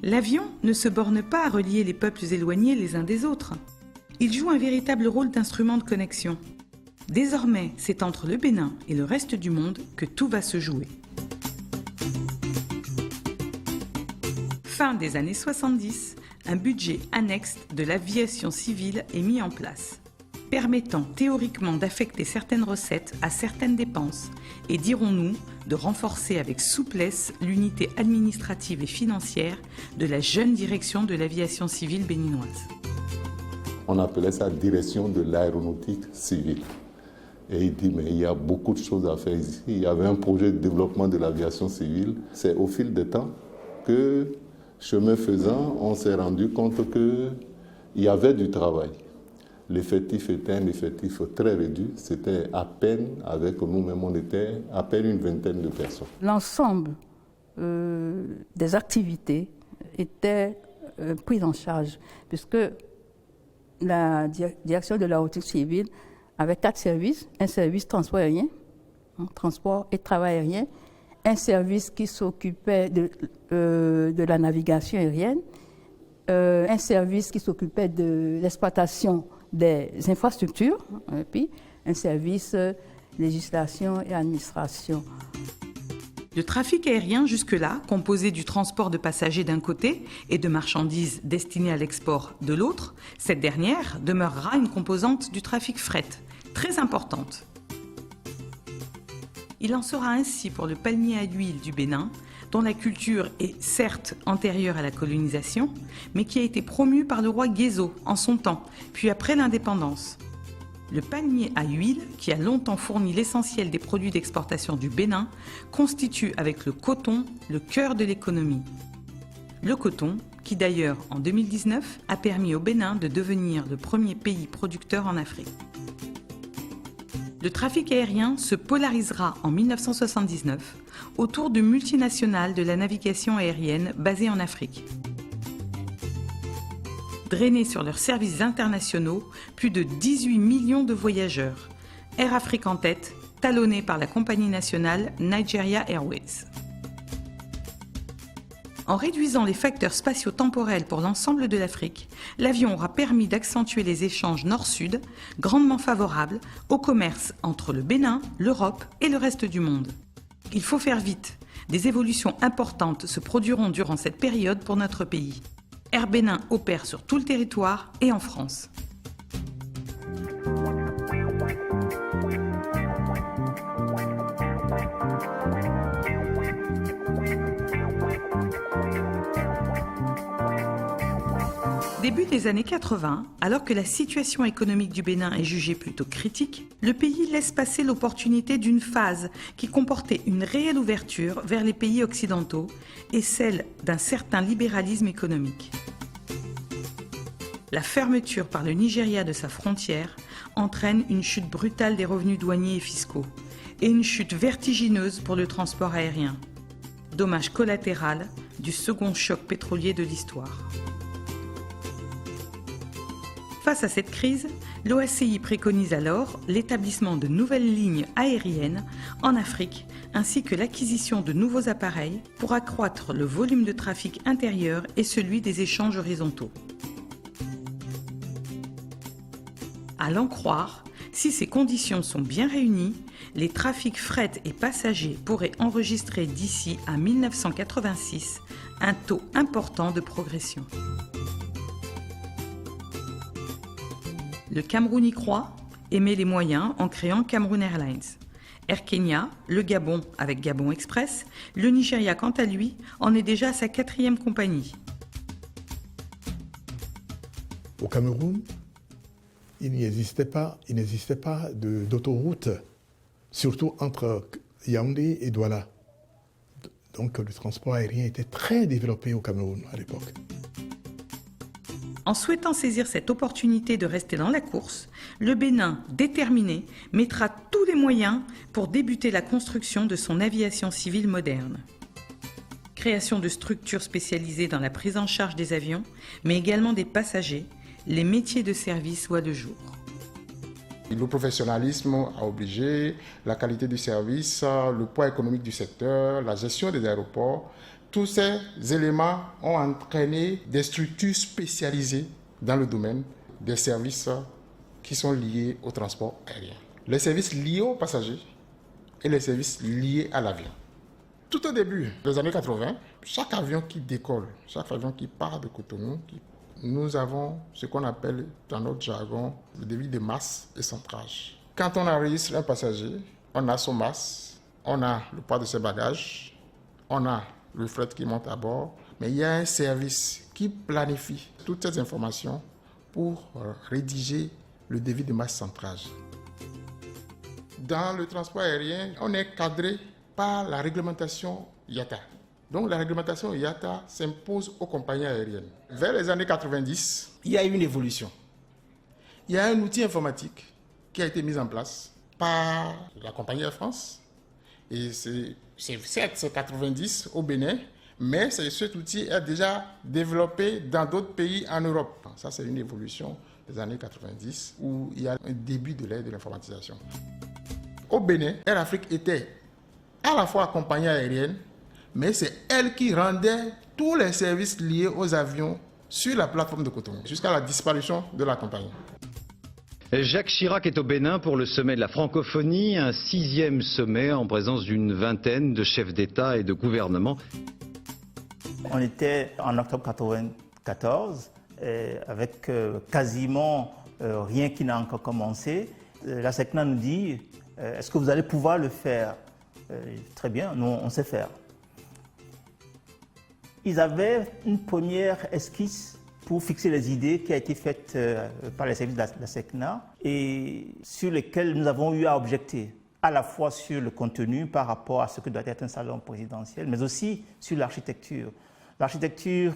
L'avion ne se borne pas à relier les peuples éloignés les uns des autres. Il joue un véritable rôle d'instrument de connexion. Désormais, c'est entre le Bénin et le reste du monde que tout va se jouer. Fin des années 70, un budget annexe de l'aviation civile est mis en place, permettant théoriquement d'affecter certaines recettes à certaines dépenses et, dirons-nous, de renforcer avec souplesse l'unité administrative et financière de la jeune direction de l'aviation civile béninoise. On appelait ça direction de l'aéronautique civile. Et il dit, mais il y a beaucoup de choses à faire ici. Il y avait un projet de développement de l'aviation civile. C'est au fil du temps que, chemin faisant, on s'est rendu compte qu'il y avait du travail. L'effectif était un effectif très réduit. C'était à peine, avec nous-mêmes, on était à peine une vingtaine de personnes. L'ensemble des activités était pris en charge, puisque la direction de l'aéronautique civile avait 4 services. Un service transport aérien, transport et travail aérien, un service qui s'occupait de la navigation aérienne, un service qui s'occupait de l'exploitation des infrastructures, et puis un service législation et administration. Le trafic aérien jusque-là, composé du transport de passagers d'un côté et de marchandises destinées à l'export de l'autre, cette dernière demeurera une composante du trafic fret, très importante. Il en sera ainsi pour le palmier à huile du Bénin, dont la culture est certes antérieure à la colonisation, mais qui a été promue par le roi Guézo en son temps, puis après l'indépendance. Le palmier à huile, qui a longtemps fourni l'essentiel des produits d'exportation du Bénin, constitue avec le coton le cœur de l'économie. Le coton, qui d'ailleurs en 2019 a permis au Bénin de devenir le premier pays producteur en Afrique. Le trafic aérien se polarisera en 1979 autour de multinationales de la navigation aérienne basées en Afrique. Drainés sur leurs services internationaux, plus de 18 millions de voyageurs. Air Afrique en tête, talonné par la compagnie nationale Nigeria Airways. En réduisant les facteurs spatio-temporels pour l'ensemble de l'Afrique, l'avion aura permis d'accentuer les échanges nord-sud, grandement favorables au commerce entre le Bénin, l'Europe et le reste du monde. Il faut faire vite. Des évolutions importantes se produiront durant cette période pour notre pays. Air Bénin opère sur tout le territoire et en France. Début des années 80, alors que la situation économique du Bénin est jugée plutôt critique, le pays laisse passer l'opportunité d'une phase qui comportait une réelle ouverture vers les pays occidentaux et celle d'un certain libéralisme économique. La fermeture par le Nigeria de sa frontière entraîne une chute brutale des revenus douaniers et fiscaux et une chute vertigineuse pour le transport aérien. Dommage collatéral du second choc pétrolier de l'histoire. Face à cette crise, l'OACI préconise alors l'établissement de nouvelles lignes aériennes en Afrique ainsi que l'acquisition de nouveaux appareils pour accroître le volume de trafic intérieur et celui des échanges horizontaux. À l'en croire, si ces conditions sont bien réunies, les trafics fret et passagers pourraient enregistrer d'ici à 1986 un taux important de progression. Le Cameroun y croit et met les moyens en créant Cameroun Airlines. Air Kenya, le Gabon avec Gabon Express, le Nigeria quant à lui en est déjà à sa 4e compagnie. Au Cameroun, il n'existait pas d'autoroute, surtout entre Yaoundé et Douala. Donc le transport aérien était très développé au Cameroun à l'époque. En souhaitant saisir cette opportunité de rester dans la course, le Bénin, déterminé, mettra tous les moyens pour débuter la construction de son aviation civile moderne. Création de structures spécialisées dans la prise en charge des avions, mais également des passagers, les métiers de service voient le jour. Le professionnalisme a obligé, la qualité du service, le poids économique du secteur, la gestion des aéroports Tous ces éléments ont entraîné des structures spécialisées dans le domaine des services qui sont liés au transport aérien. Les services liés aux passagers et les services liés à l'avion. Tout au début des années 80, chaque avion qui décolle, chaque avion qui part de Cotonou, nous avons ce qu'on appelle dans notre jargon le débit de masse et centrage. Quand on enregistre un passager, on a son masse, on a le poids de ses bagages, on a le fret qui monte à bord, mais il y a un service qui planifie toutes ces informations pour rédiger le devis de masse centrage. Dans le transport aérien, on est cadré par la réglementation IATA. Donc la réglementation IATA s'impose aux compagnies aériennes. Vers les années 90, il y a eu une évolution. Il y a un outil informatique qui a été mis en place par la compagnie Air France. Et c'est 90 au Bénin, mais cet outil est déjà développé dans d'autres pays en Europe. Ça, c'est une évolution des années 90 où il y a un début de l'ère de l'informatisation. Au Bénin, Air Afrique était à la fois compagnie aérienne, mais c'est elle qui rendait tous les services liés aux avions sur la plateforme de Cotonou, jusqu'à la disparition de la compagnie. Jacques Chirac est au Bénin pour le sommet de la francophonie, un 6e sommet en présence d'une vingtaine de chefs d'État et de gouvernement. On était en octobre 1994, avec quasiment rien qui n'a encore commencé. La SECNA nous dit, est-ce que vous allez pouvoir le faire? Très bien, nous on sait faire. Ils avaient une première esquisse pour fixer les idées qui a été faite par les services de la SECNA et sur lesquelles nous avons eu à objecter, à la fois sur le contenu par rapport à ce que doit être un salon présidentiel, mais aussi sur l'architecture. L'architecture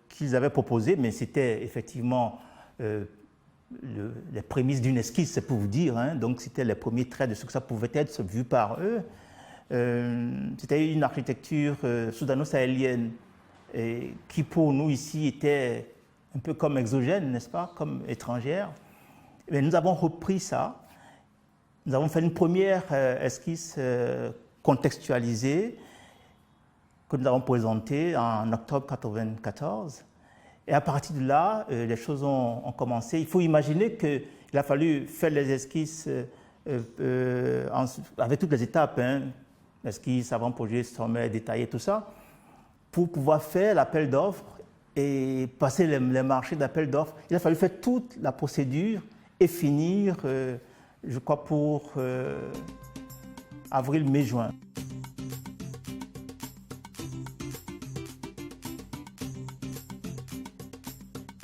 qu'ils avaient proposée, mais c'était effectivement les prémices d'une esquisse, c'est pour vous dire, hein, donc c'était les premiers traits de ce que ça pouvait être vu par eux. C'était une architecture soudano-sahélienne qui pour nous ici était un peu comme exogène, n'est-ce pas, comme étrangère. Mais nous avons repris ça, nous avons fait une première esquisse contextualisée que nous avons présentée en octobre 1994. Et à partir de là, les choses ont commencé. Il faut imaginer qu'il a fallu faire les esquisses avec toutes les étapes, hein, l'esquisse, avant-projet, sommet, détaillé, tout ça, pour pouvoir faire l'appel d'offres et passer les marchés d'appel d'offres. Il a fallu faire toute la procédure et finir, je crois, pour avril, mai, juin.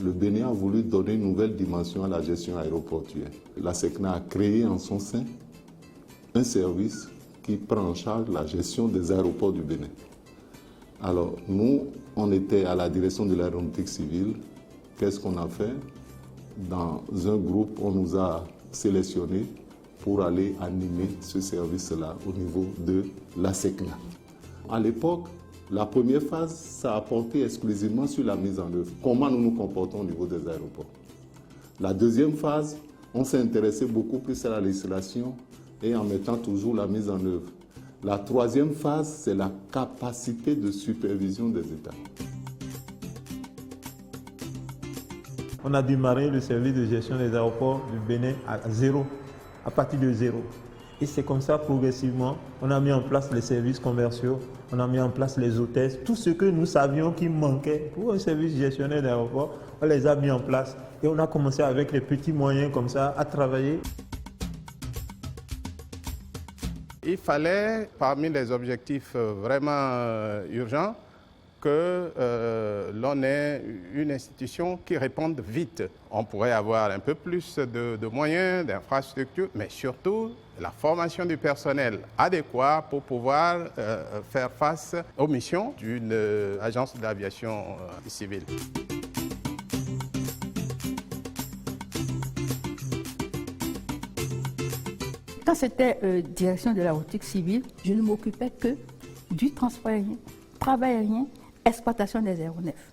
Le Bénin a voulu donner une nouvelle dimension à la gestion aéroportuaire. La SECNA a créé en son sein un service qui prend en charge la gestion des aéroports du Bénin. Alors, nous, on était à la direction de l'aéronautique civile. Qu'est-ce qu'on a fait? Dans un groupe, on nous a sélectionnés pour aller animer ce service-là au niveau de la SECNA. À l'époque, la première phase, ça a porté exclusivement sur la mise en œuvre. Comment nous nous comportons au niveau des aéroports. La deuxième phase, on s'est intéressé beaucoup plus à la législation et en mettant toujours la mise en œuvre. La troisième phase, c'est la capacité de supervision des États. On a démarré le service de gestion des aéroports du Bénin à zéro, à partir de zéro. Et c'est comme ça, progressivement, on a mis en place les services commerciaux, on a mis en place les hôtesses, tout ce que nous savions qui manquait pour un service gestionnaire d'aéroport, on les a mis en place. Et on a commencé avec les petits moyens comme ça à travailler. Il fallait, parmi les objectifs vraiment urgents, que l'on ait une institution qui réponde vite. On pourrait avoir un peu plus de moyens, d'infrastructures, mais surtout la formation du personnel adéquat pour pouvoir faire face aux missions d'une agence d'aviation civile. Quand c'était direction de l'aéronautique civile, je ne m'occupais que du transport aérien, travail aérien, exploitation des aéronefs.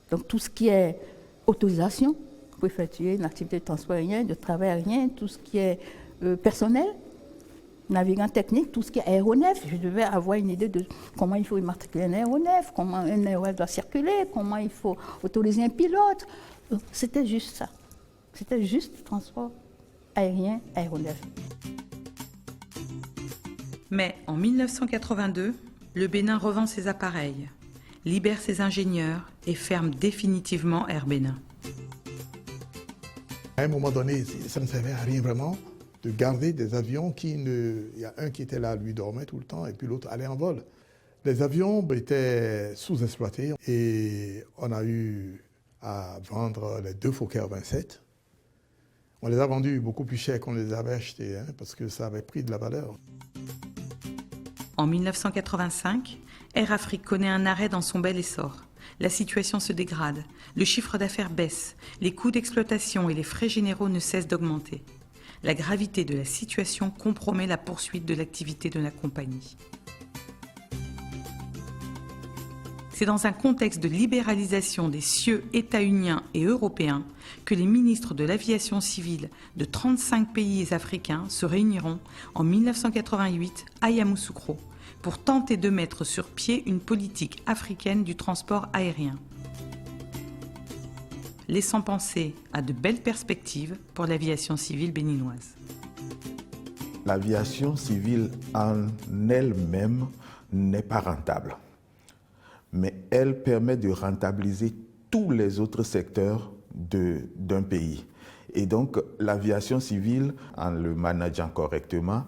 Donc tout ce qui est autorisation pour effectuer une activité de transport aérien, de travail aérien, tout ce qui est personnel, navigant technique, tout ce qui est aéronef. Je devais avoir une idée de comment il faut immatriculer un aéronef, comment un aéronef doit circuler, comment il faut autoriser un pilote. C'était juste ça. C'était juste transport aérien, aéronef. Mais en 1982, le Bénin revend ses appareils, libère ses ingénieurs et ferme définitivement Air Bénin. À un moment donné, ça ne servait à rien vraiment de garder des avions il y a un qui était là, lui dormait tout le temps, et puis l'autre allait en vol. Les avions étaient sous-exploités et on a eu à vendre les 2 Fokker 27. On les a vendus beaucoup plus cher qu'on les avait achetés, parce que ça avait pris de la valeur. En 1985, Air Afrique connaît un arrêt dans son bel essor. La situation se dégrade, le chiffre d'affaires baisse, les coûts d'exploitation et les frais généraux ne cessent d'augmenter. La gravité de la situation compromet la poursuite de l'activité de la compagnie. C'est dans un contexte de libéralisation des cieux états-uniens et européens que les ministres de l'aviation civile de 35 pays africains se réuniront en 1988 à Yamoussoukro pour tenter de mettre sur pied une politique africaine du transport aérien, laissant penser à de belles perspectives pour l'aviation civile béninoise. L'aviation civile en elle-même n'est pas rentable, mais elle permet de rentabiliser tous les autres secteurs d'un pays. Et donc l'aviation civile, en le manageant correctement,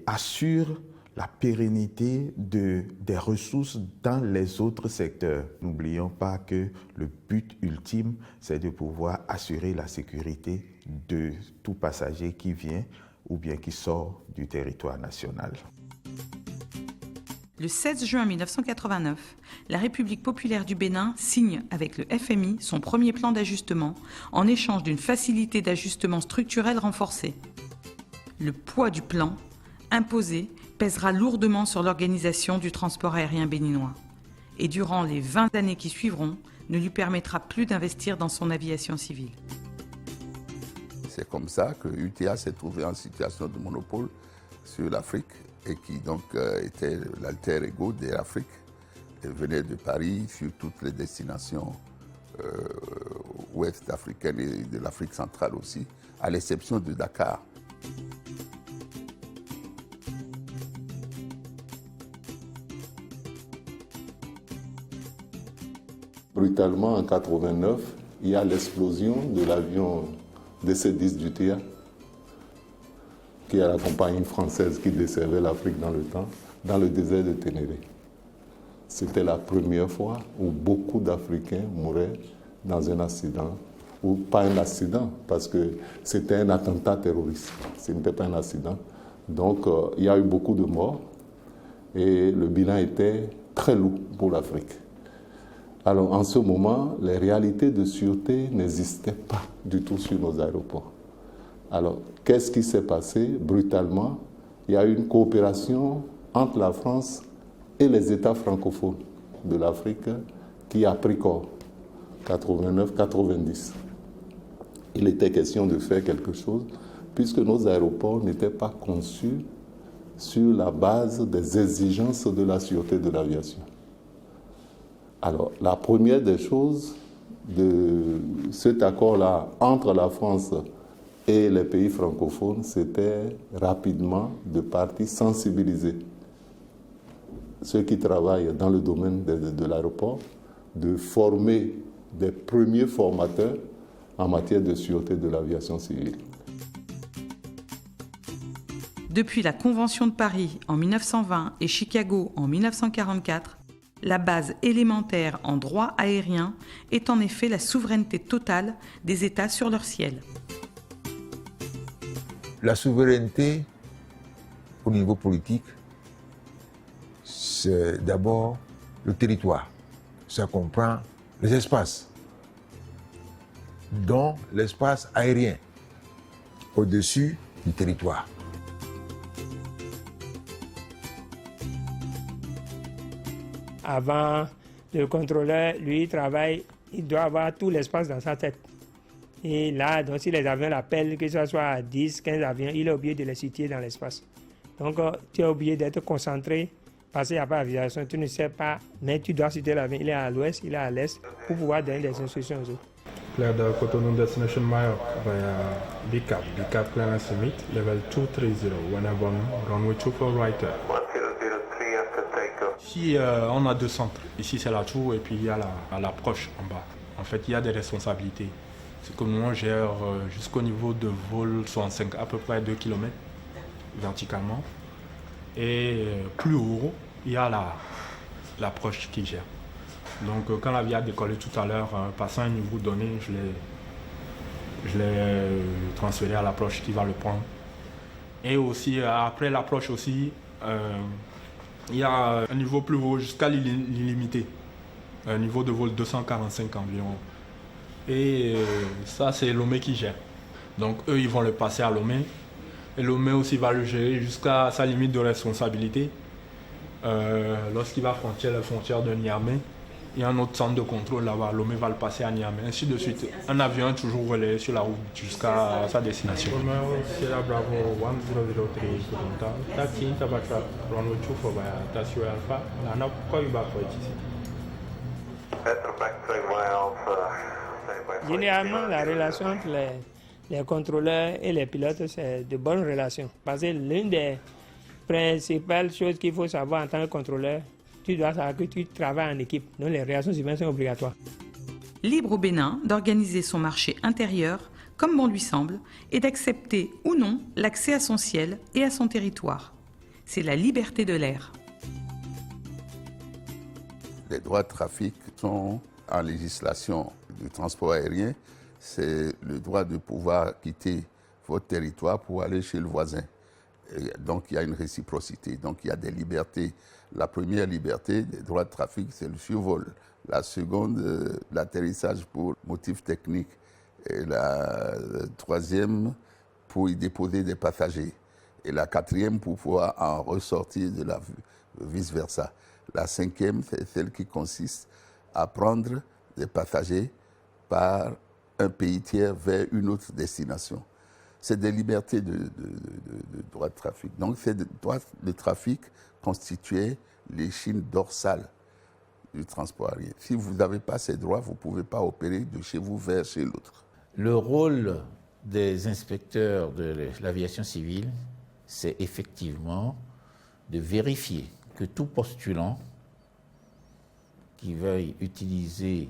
assure la pérennité des ressources dans les autres secteurs. N'oublions pas que le but ultime, c'est de pouvoir assurer la sécurité de tout passager qui vient ou bien qui sort du territoire national. Le 16 juin 1989, la République populaire du Bénin signe avec le FMI son premier plan d'ajustement en échange d'une facilité d'ajustement structurel renforcée. Le poids du plan, imposé, pèsera lourdement sur l'organisation du transport aérien béninois. Et durant les 20 années qui suivront, ne lui permettra plus d'investir dans son aviation civile. C'est comme ça que UTA s'est trouvé en situation de monopole sur l'Afrique et qui donc était l'alter ego d'Air Afrique. Elle venait de Paris sur toutes les destinations ouest africaines et de l'Afrique centrale aussi, à l'exception de Dakar. Brutalement, en 1989, il y a l'explosion de l'avion DC-10 d'UTA, qui est la compagnie française qui desservait l'Afrique dans le temps, dans le désert de Ténéré. C'était la première fois où beaucoup d'Africains mouraient dans un accident, ou pas un accident, parce que c'était un attentat terroriste. Ce n'était pas un accident. Donc, il y a eu beaucoup de morts et le bilan était très lourd pour l'Afrique. Alors, en ce moment, les réalités de sûreté n'existaient pas du tout sur nos aéroports. Alors, qu'est-ce qui s'est passé? Brutalement, il y a eu une coopération entre la France et les États francophones de l'Afrique qui a pris corps, 89-90. Il était question de faire quelque chose, puisque nos aéroports n'étaient pas conçus sur la base des exigences de la sûreté de l'aviation. Alors, la première des choses de cet accord-là entre la France et les pays francophones, c'était rapidement de partir sensibiliser ceux qui travaillent dans le domaine de l'aéroport, de former des premiers formateurs en matière de sûreté de l'aviation civile. Depuis la Convention de Paris en 1920 et Chicago en 1944, la base élémentaire en droit aérien est en effet la souveraineté totale des États sur leur ciel. La souveraineté au niveau politique, c'est d'abord le territoire. Ça comprend les espaces, dont l'espace aérien, au-dessus du territoire. Avant, le contrôleur, lui, travaille, il doit avoir tout l'espace dans sa tête. Et là, donc, si les avions l'appellent, que ce soit à 10, 15 avions, il est obligé de les situer dans l'espace. Donc, tu es obligé d'être concentré parce qu'il n'y a pas d'aviation, tu ne sais pas, mais tu dois citer l'avion. Il est à l'ouest, il est à l'est, pour pouvoir donner des instructions aux autres. Clear the Cotonou Destination Mayotte via BCAP clearance limit, level 230, whenever runway 24 right. Ici, on a 2 centres. Ici, c'est la tour et puis il y a l'approche en bas. En fait, il y a des responsabilités. C'est que nous, on gère jusqu'au niveau de vol 65, à peu près 2 km verticalement. Et plus haut, il y a l'approche qui gère. Donc, quand l'avion a décollé tout à l'heure, passant un niveau donné, je l'ai transféré à l'approche qui va le prendre. Et aussi, après l'approche aussi, il y a un niveau plus haut jusqu'à l'illimité. Un niveau de vol 245 environ. Et ça, c'est Lomé qui gère. Donc, eux, ils vont le passer à Lomé. Et Lomé aussi va le gérer jusqu'à sa limite de responsabilité. Lorsqu'il va franchir la frontière de Niamey, il y a un autre centre de contrôle là-bas. Lomé va le passer à Niamey. Ainsi de suite. Un avion est toujours relayé sur la route jusqu'à sa destination. Sierra Bravo 1003 Kudunta, taxi Tabatra, runway 24 via Tasio Alpha, Nana Koyuba for ici. Généralement, la relation entre les contrôleurs et les pilotes, c'est de bonnes relations. Parce que l'une des principales choses qu'il faut savoir en tant que contrôleur, tu dois savoir que tu travailles en équipe. Donc les relations humaines sont obligatoires. Libre au Bénin d'organiser son marché intérieur comme bon lui semble et d'accepter ou non l'accès à son ciel et à son territoire. C'est la liberté de l'air. Les droits de trafic sont en législation du transport aérien. C'est le droit de pouvoir quitter votre territoire pour aller chez le voisin. Et donc il y a une réciprocité. Donc il y a des libertés. La première liberté des droits de trafic, c'est le survol. La seconde, l'atterrissage pour motifs techniques. Et la troisième, pour y déposer des passagers. Et la quatrième, pour pouvoir en ressortir de la vice-versa. La cinquième, c'est celle qui consiste à prendre des passagers par un pays tiers vers une autre destination. C'est des libertés de droit de trafic. Donc, ces droits de trafic constituaient l'échine dorsale du transport aérien. Si vous n'avez pas ces droits, vous ne pouvez pas opérer de chez vous vers chez l'autre. Le rôle des inspecteurs de l'aviation civile, c'est effectivement de vérifier que tout postulant qui veuille utiliser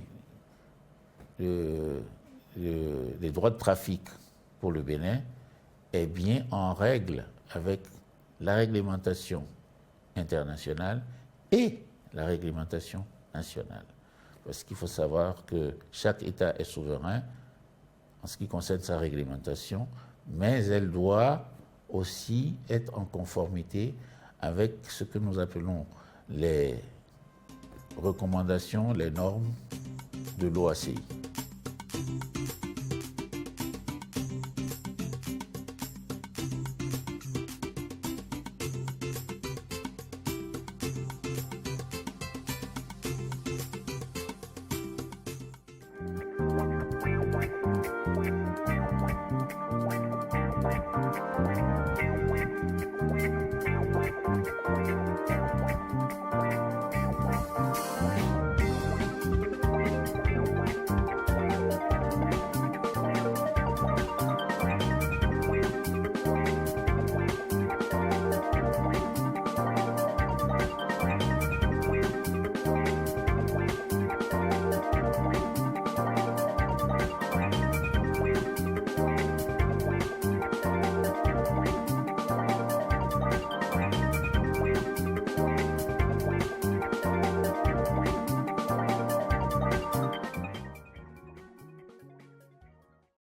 les droits de trafic pour le Bénin est bien en règle avec la réglementation internationale et la réglementation nationale. Parce qu'il faut savoir que chaque État est souverain en ce qui concerne sa réglementation, mais elle doit aussi être en conformité avec ce que nous appelons les recommandations, les normes de l'OACI.